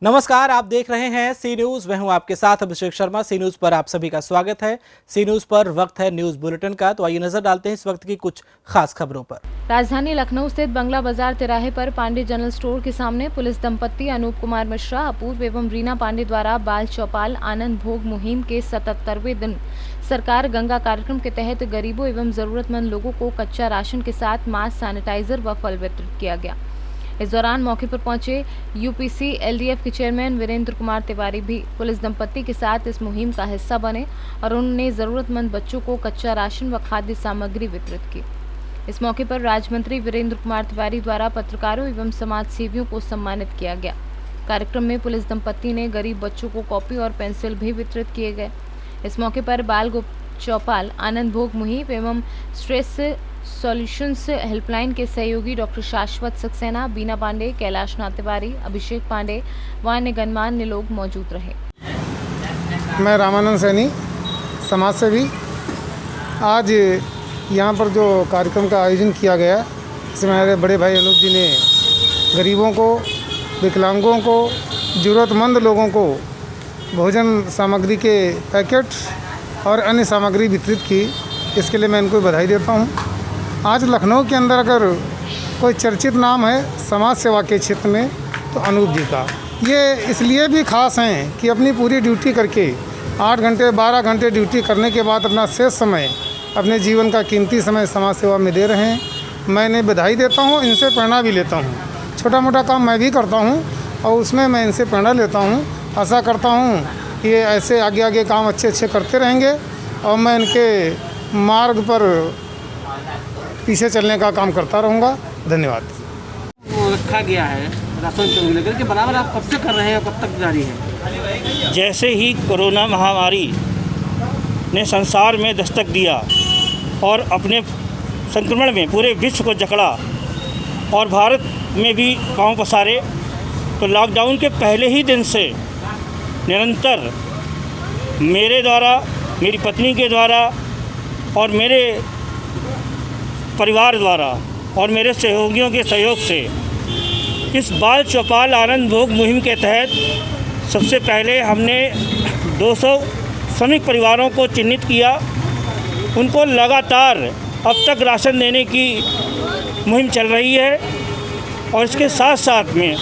नमस्कार, आप देख रहे हैं सी न्यूज। मैं हूं आपके साथ अभिषेक शर्मा। सी न्यूज पर आप सभी का स्वागत है। सी न्यूज पर वक्त है न्यूज बुलेटिन का, तो आइए नजर डालते हैं इस वक्त की कुछ खास खबरों पर। राजधानी लखनऊ स्थित बंगला बाजार तिराहे पर पांडे जनरल स्टोर के सामने पुलिस दंपत्ति अनूप कुमार मिश्रा, अपूर्व एवं रीना पांडे द्वारा बाल चौपाल आनंद भोग मुहिम के 77वें दिन सरकार गंगा कार्यक्रम के तहत गरीबों एवं जरूरतमंद लोगों को कच्चा राशन के साथ मास्क, सैनिटाइजर व फल वितरित किया गया। इस दौरान मौके पर पहुंचे यूपीसी एलडीएफ के चेयरमैन वीरेंद्र कुमार तिवारी भी पुलिस दंपत्ति के साथ इस मुहिम का हिस्सा बने और उन्होंने जरूरतमंद बच्चों को कच्चा राशन व खाद्य सामग्री वितरित की। इस मौके पर राज्य मंत्री वीरेंद्र कुमार तिवारी द्वारा पत्रकारों एवं समाज सेवियों को सम्मानित किया गया। कार्यक्रम में पुलिस दंपत्ति ने गरीब बच्चों को कॉपी और पेंसिल भी वितरित किए गए। इस मौके पर बाल चौपाल आनंद भोग मुहिम एवं स्ट्रेस सॉल्यूशंस हेल्पलाइन के सहयोगी डॉक्टर शाश्वत सक्सेना, बीना पांडे, कैलाश नाथ तिवारी, अभिषेक पांडे व अन्य गणमान्य लोग मौजूद रहे। मैं रामानंद सैनी, समाज सेवी। आज यहाँ पर जो कार्यक्रम का आयोजन किया गया, इसमें हमारे बड़े भाई अनूप जी ने गरीबों को, विकलांगों को, ज़रूरतमंद लोगों को भोजन सामग्री के पैकेट और अन्य सामग्री वितरित की। इसके लिए मैं इनको बधाई देता हूँ। आज लखनऊ के अंदर अगर कोई चर्चित नाम है समाज सेवा के क्षेत्र में तो अनूप जी का। ये इसलिए भी खास हैं कि अपनी पूरी ड्यूटी करके 8 घंटे 12 घंटे ड्यूटी करने के बाद अपना शेष समय, अपने जीवन का कीमती समय समाज सेवा में दे रहे हैं। मैं इन्हें बधाई देता हूँ, इनसे प्रेरणा भी लेता हूँ। छोटा मोटा काम मैं भी करता हूँ और उसमें मैं इनसे प्रेरणा लेता हूँ। आशा करता हूँ कि ये ऐसे आगे आगे काम अच्छे करते रहेंगे और मैं इनके मार्ग पर पीछे चलने का काम करता रहूँगा। धन्यवाद। वो रखा गया है राशन चोरी लेकर के, बराबर आप कब से कर रहे हैं और कब तक जारी है? जैसे ही कोरोना महामारी ने संसार में दस्तक दिया और अपने संक्रमण में पूरे विश्व को जकड़ा और भारत में भी पांव पसारे, तो लॉकडाउन के पहले ही दिन से निरंतर मेरे द्वारा, मेरी पत्नी के द्वारा और मेरे परिवार द्वारा और मेरे सहयोगियों के सहयोग से इस बाल चौपाल आनंद भोग मुहिम के तहत सबसे पहले हमने 200 श्रमिक परिवारों को चिन्हित किया। उनको लगातार अब तक राशन देने की मुहिम चल रही है और इसके साथ साथ में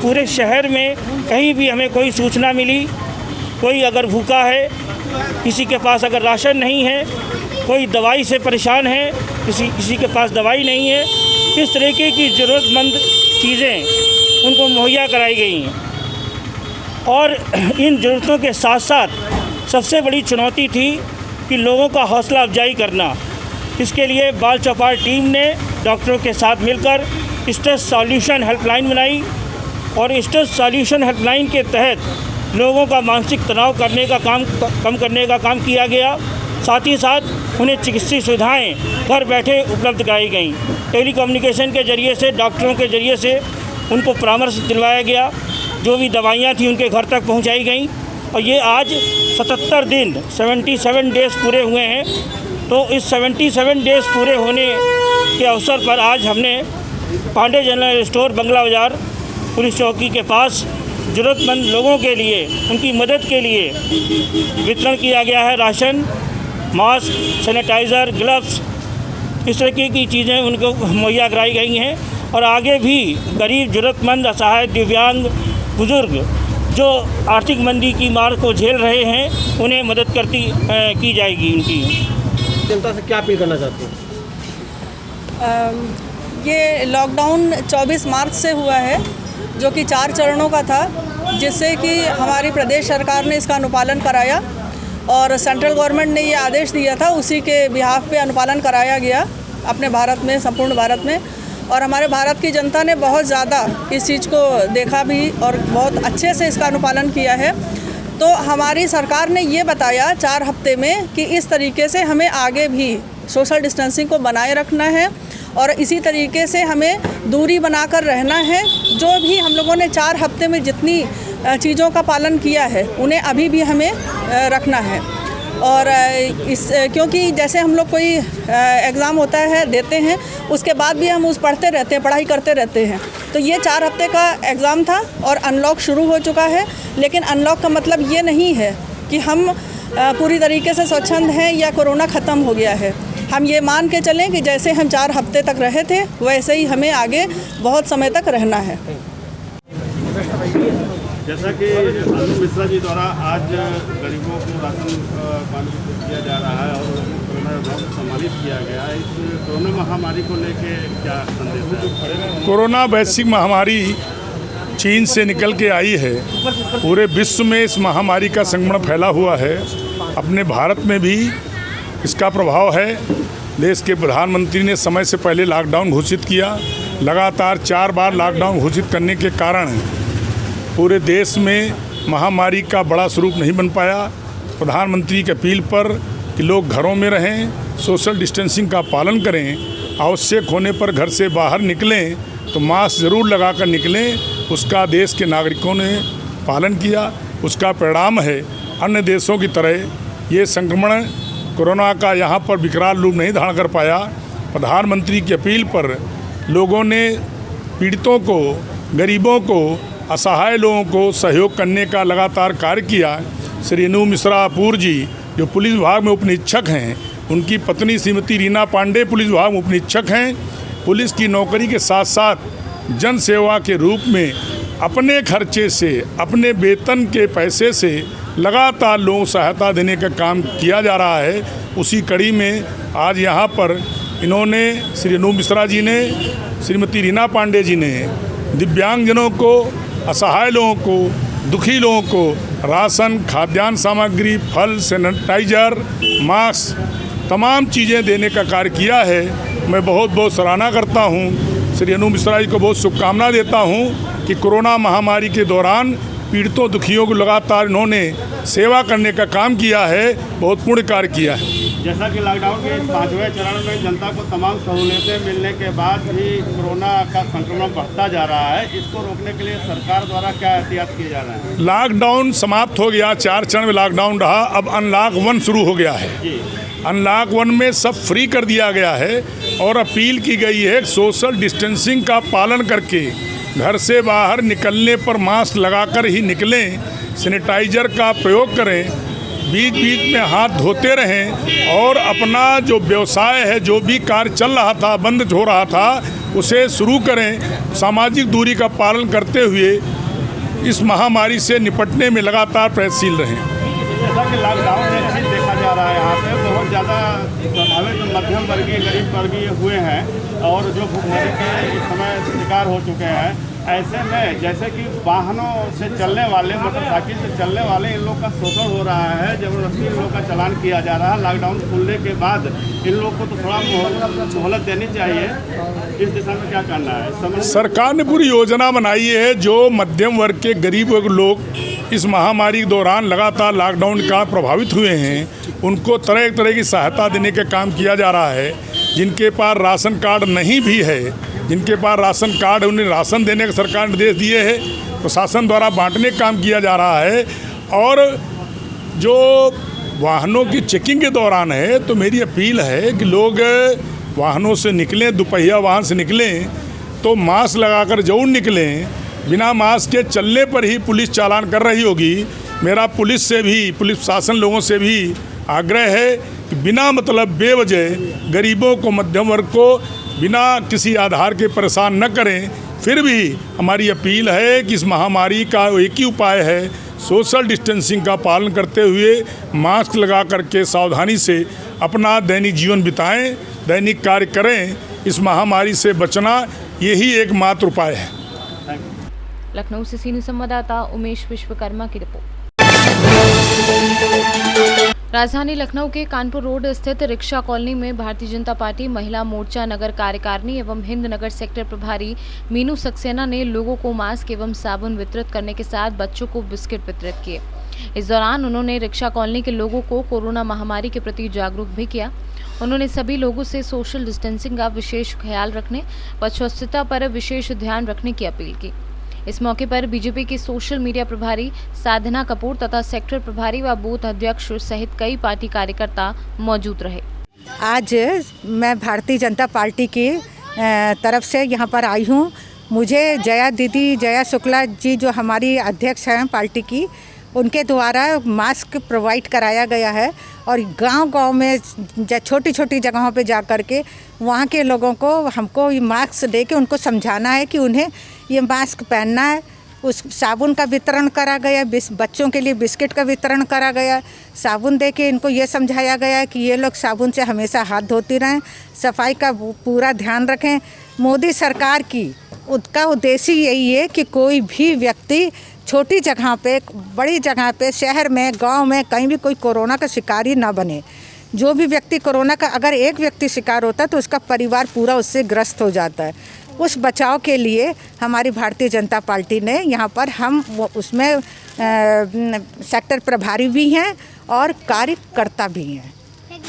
पूरे शहर में कहीं भी हमें कोई सूचना मिली, कोई अगर भूखा है, किसी के पास अगर राशन नहीं है, कोई दवाई से परेशान है, किसी के पास दवाई नहीं है, इस तरीके की ज़रूरतमंद चीज़ें उनको मुहैया कराई गई हैं। और इन ज़रूरतों के साथ साथ सबसे बड़ी चुनौती थी कि लोगों का हौसला अफजाई करना। इसके लिए बाल चौपाल टीम ने डॉक्टरों के साथ मिलकर स्ट्रेस सॉल्यूशन हेल्पलाइन बनाई और स्ट्रेस सॉल्यूशन हेल्पलाइन के तहत लोगों का मानसिक तनाव कम करने का काम किया गया। साथ ही साथ उन्हें चिकित्सीय सुविधाएं घर बैठे उपलब्ध कराई गईं। टेलीकम्युनिकेशन के ज़रिए से, डॉक्टरों के ज़रिए से उनको परामर्श दिलवाया गया। जो भी दवाइयां थी उनके घर तक पहुंचाई गईं और ये आज 77 दिन 77 डेज़ पूरे हुए हैं। तो इस 77 डेज़ पूरे होने के अवसर पर आज हमने पांडे जनरल स्टोर बंगला बाज़ार पुलिस चौकी के पास ज़रूरतमंद लोगों के लिए, उनकी मदद के लिए वितरण किया गया है। राशन, मास्क, सैनिटाइज़र, ग्लव्स, इस तरह की चीज़ें उनको मुहैया कराई गई हैं। और आगे भी गरीब, ज़रूरतमंद, असहाय, दिव्यांग, बुज़ुर्ग जो आर्थिक मंदी की मार को झेल रहे हैं, उन्हें मदद की जाएगी। उनकी जनता से क्या अपील करना चाहते हैं? ये लॉकडाउन 24 मार्च से हुआ है, जो कि 4 चरणों का था, जिससे कि हमारी प्रदेश सरकार ने इसका अनुपालन कराया और सेंट्रल गवर्नमेंट ने ये आदेश दिया था, उसी के बिहाफ पे अनुपालन कराया गया अपने भारत में, संपूर्ण भारत में। और हमारे भारत की जनता ने बहुत ज़्यादा इस चीज़ को देखा भी और बहुत अच्छे से इसका अनुपालन किया है। तो हमारी सरकार ने ये बताया 4 हफ्ते में कि इस तरीके से हमें आगे भी सोशल डिस्टेंसिंग को बनाए रखना है और इसी तरीके से हमें दूरी बनाकर रहना है। जो भी हम लोगों ने 4 हफ्ते में जितनी चीज़ों का पालन किया है, उन्हें अभी भी हमें रखना है। और क्योंकि जैसे हम लोग कोई एग्ज़ाम होता है देते हैं, उसके बाद भी हम पढ़ते रहते हैं, पढ़ाई करते रहते हैं। तो ये 4 हफ्ते का एग्ज़ाम था और अनलॉक शुरू हो चुका है। लेकिन अनलॉक का मतलब ये नहीं है कि हम पूरी तरीके से स्वच्छंद हैं या कोरोना ख़त्म हो गया है। हम ये मान के चलें कि जैसे हम 4 हफ्ते तक रहे थे वैसे ही हमें आगे बहुत समय तक रहना है। जैसा कि अनु मिश्रा जी द्वारा आज गरीबों को राशन पानी दिया जा रहा है और कोरोना विभाग को सम्मानित किया गया है, इस कोरोना महामारी को लेके क्या संदेश है? कोरोना वैश्विक महामारी चीन से निकल के आई है। पूरे विश्व में इस महामारी का संक्रमण फैला हुआ है। अपने भारत में भी इसका प्रभाव है। देश के प्रधानमंत्री ने समय से पहले लॉकडाउन घोषित किया। लगातार 4 बार लॉकडाउन घोषित करने के कारण पूरे देश में महामारी का बड़ा स्वरूप नहीं बन पाया। प्रधानमंत्री की अपील पर कि लोग घरों में रहें, सोशल डिस्टेंसिंग का पालन करें, आवश्यक होने पर घर से बाहर निकलें तो मास्क ज़रूर लगाकर निकलें, उसका देश के नागरिकों ने पालन किया। उसका परिणाम है अन्य देशों की तरह ये संक्रमण कोरोना का यहाँ पर विकराल रूप नहीं धारण कर पाया। प्रधानमंत्री की अपील पर लोगों ने पीड़ितों को, गरीबों को, असहाय लोगों को सहयोग करने का लगातार कार्य किया। श्री अनु मिश्रा अपूर जी जो पुलिस विभाग में उपनिरीक्षक हैं, उनकी पत्नी श्रीमती रीना पांडे पुलिस विभाग में उपनिरीक्षक हैं। पुलिस की नौकरी के साथ साथ जन सेवा के रूप में अपने खर्चे से, अपने वेतन के पैसे से लगातार लोगों को सहायता देने का काम किया जा रहा है। उसी कड़ी में आज यहाँ पर इन्होंने, श्री अनु मिश्रा जी ने, श्रीमती रीना पांडे जी ने दिव्यांगजनों को, असहाय लोगों को, दुखी लोगों को राशन, खाद्यान्न सामग्री, फल, सैनिटाइजर, मास्क, तमाम चीज़ें देने का कार्य किया है। मैं बहुत बहुत सराहना करता हूँ। श्री अनु मिश्रा जी को बहुत शुभकामना देता हूँ कि कोरोना महामारी के दौरान पीड़ितों, दुखियों को लगातार इन्होंने सेवा करने का काम किया है, बहुत पुण्य कार्य किया है। जैसा कि लॉकडाउन के 5वें चरण में जनता को तमाम सहूलियतें मिलने के बाद भी कोरोना का संक्रमण बढ़ता जा रहा है, इसको रोकने के लिए सरकार द्वारा क्या एहतियात किए जा रहे हैं? लॉकडाउन समाप्त हो गया, 4 चरण में लॉकडाउन रहा, अब अनलॉक 1 शुरू हो गया है। अनलॉक 1 में सब फ्री कर दिया गया है और अपील की गई है सोशल डिस्टेंसिंग का पालन करके घर से बाहर निकलने पर मास्क लगाकर ही निकलें, सैनिटाइजर का प्रयोग करें, बीच बीच में हाथ धोते रहें और अपना जो व्यवसाय है, जो भी कार्य चल रहा था, बंद हो रहा था, उसे शुरू करें। सामाजिक दूरी का पालन करते हुए इस महामारी से निपटने में लगातार प्रयत्नशील रहें। जैसा कि लॉकडाउन में देखा जा रहा है, यहाँ पे बहुत ज़्यादा प्रभावित मध्यम वर्गीय, गरीब वर्गीय हुए हैं और जो भूखमरी के इस समय शिकार हो चुके हैं। ऐसे में जैसे कि वाहनों से चलने वाले, मोटरसाइकिल से चलने वाले, इन लोग का शोषण हो रहा है, जबरदस्ती इन लोग का चालान किया जा रहा है। लॉकडाउन खुलने के बाद इन लोग को तो थोड़ा मोहलत देनी चाहिए। इस दिशा में क्या करना है? सरकार ने पूरी योजना बनाई है। जो मध्यम वर्ग के गरीब लोग इस महामारी के दौरान लगातार लॉकडाउन का प्रभावित हुए हैं, उनको तरह तरह की सहायता देने का काम किया जा रहा है। जिनके पास राशन कार्ड नहीं भी है, जिनके पास राशन कार्ड है, उन्हें राशन देने का सरकार ने निर्देश दिए हैं। प्रशासन द्वारा बांटने का काम किया जा रहा है। और जो वाहनों की चेकिंग के दौरान है, तो मेरी अपील है कि लोग वाहनों से निकलें, दुपहिया वाहन से निकलें तो मास्क लगाकर जरूर निकलें। बिना मास्क के चलने पर ही पुलिस चालान कर रही होगी। मेरा पुलिस से भी, पुलिस प्रशासन लोगों से भी आग्रह है कि बिना मतलब बेवजह गरीबों को, मध्यम वर्ग को बिना किसी आधार के परेशान न करें। फिर भी हमारी अपील है कि इस महामारी का एक ही उपाय है, सोशल डिस्टेंसिंग का पालन करते हुए मास्क लगा करके सावधानी से अपना दैनिक जीवन बिताएं, दैनिक कार्य करें। इस महामारी से बचना यही एकमात्र उपाय है। लखनऊ से सीनियर संवाददाता उमेश विश्वकर्मा की रिपोर्ट। राजधानी लखनऊ के कानपुर रोड स्थित रिक्शा कॉलोनी में भारतीय जनता पार्टी महिला मोर्चा नगर कार्यकारिणी एवं हिंद नगर सेक्टर प्रभारी मीनू सक्सेना ने लोगों को मास्क एवं साबुन वितरित करने के साथ बच्चों को बिस्किट वितरित किए। इस दौरान उन्होंने रिक्शा कॉलोनी के लोगों को कोरोना महामारी के प्रति जागरूक भी किया। उन्होंने सभी लोगों से सोशल डिस्टेंसिंग का विशेष ख्याल रखने व स्वच्छता पर विशेष ध्यान रखने की अपील की। इस मौके पर बीजेपी की सोशल मीडिया प्रभारी साधना कपूर तथा सेक्टर प्रभारी व बूथ अध्यक्ष सहित कई पार्टी कार्यकर्ता मौजूद रहे। आज मैं भारतीय जनता पार्टी की तरफ से यहाँ पर आई हूँ। मुझे जया शुक्ला जी जो हमारी अध्यक्ष हैं पार्टी की, उनके द्वारा मास्क प्रोवाइड कराया गया है और गांव-गांव में छोटी छोटी जगहों पे जा कर के वहाँ के लोगों को हमको ये मास्क दे के उनको समझाना है कि उन्हें ये मास्क पहनना है। उस साबुन का वितरण करा गया, बच्चों के लिए बिस्किट का वितरण करा गया, साबुन दे के इनको ये समझाया गया कि ये लोग साबुन से हमेशा हाथ धोती रहें, सफाई का पूरा ध्यान रखें। मोदी सरकार की उसका उद्देश्य यही है कि कोई भी व्यक्ति छोटी जगह पे, बड़ी जगह पे, शहर में, गांव में कहीं भी कोई कोरोना का शिकारी ना बने। जो भी व्यक्ति कोरोना का अगर एक व्यक्ति शिकार होता है तो उसका परिवार पूरा उससे ग्रस्त हो जाता है। उस बचाव के लिए हमारी भारतीय जनता पार्टी ने यहाँ पर हम उसमें सेक्टर प्रभारी भी हैं और कार्यकर्ता भी हैं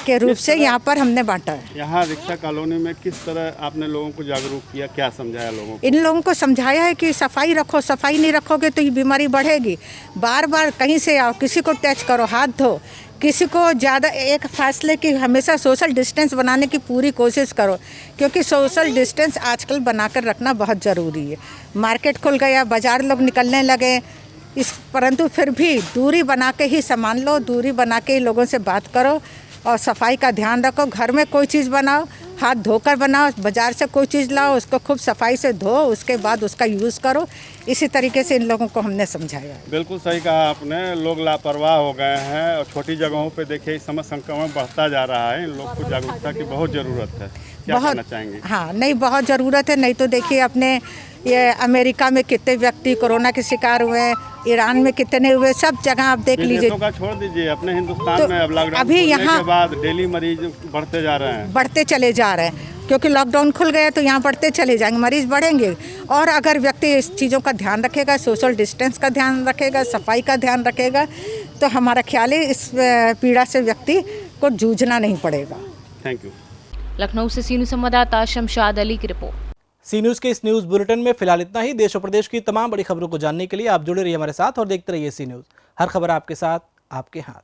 के रूप से यहाँ पर हमने बांटा है। यहाँ रिक्शा कॉलोनी में किस तरह आपने लोगों को जागरूक किया, क्या समझाया लोगों को? इन लोगों को समझाया है कि सफाई रखो, सफाई नहीं रखोगे तो ये बीमारी बढ़ेगी। बार बार कहीं से आओ, किसी को टच करो, हाथ धो, किसी को ज़्यादा एक फासले की हमेशा सोशल डिस्टेंस बनाने की पूरी कोशिश करो, क्योंकि सोशल डिस्टेंस आजकल बनाकर रखना बहुत ज़रूरी है। मार्केट खुल गया, बाज़ार लोग निकलने लगे, परंतु फिर भी दूरी बना के ही सामान लो, दूरी बना के ही लोगों से बात करो और सफाई का ध्यान रखो। घर में कोई चीज़ बनाओ, हाथ धोकर बनाओ, बाज़ार से कोई चीज़ लाओ, उसको खूब सफाई से धो, उसके बाद उसका यूज़ करो। इसी तरीके से इन लोगों को हमने समझाया। बिल्कुल सही कहा आपने, लोग लापरवाह हो गए हैं और छोटी जगहों पे देखिए इस समय संक्रमण बढ़ता जा रहा है। इन लोग को जागरूकता की बहुत ज़रूरत है। क्या कहना चाहेंगे? हाँ, नहीं, बहुत ज़रूरत है। नहीं तो देखिए अपने ये अमेरिका में कितने व्यक्ति कोरोना के शिकार हुए हैं, ईरान में कितने हुए, सब जगह आप देख लीजिए। विदेशों का छोड़ दीजिए, अपने हिंदुस्तान में अब लॉकडाउन अभी खुलने यहाँ के बाद डेली मरीज बढ़ते जा रहे हैं, बढ़ते चले जा रहे हैं, क्योंकि लॉकडाउन खुल गया तो यहाँ बढ़ते चले जाएंगे, मरीज बढ़ेंगे। और अगर व्यक्ति इस चीज़ों का ध्यान रखेगा, सोशल डिस्टेंस का ध्यान रखेगा, सफाई का ध्यान रखेगा, तो हमारा ख्याल है इस पीड़ा से व्यक्ति को जूझना नहीं पड़ेगा। Thank you. लखनऊ से सी न्यूज़ संवाददाता शमशाद अली की रिपोर्ट। सी न्यूज़ के इस न्यूज़ बुलेटिन में फिलहाल इतना ही। देश और प्रदेश की तमाम बड़ी खबरों को जानने के लिए आप जुड़े रहिए हमारे साथ और देखते रहिए सी न्यूज़। हर खबर आपके साथ, आपके हाथ।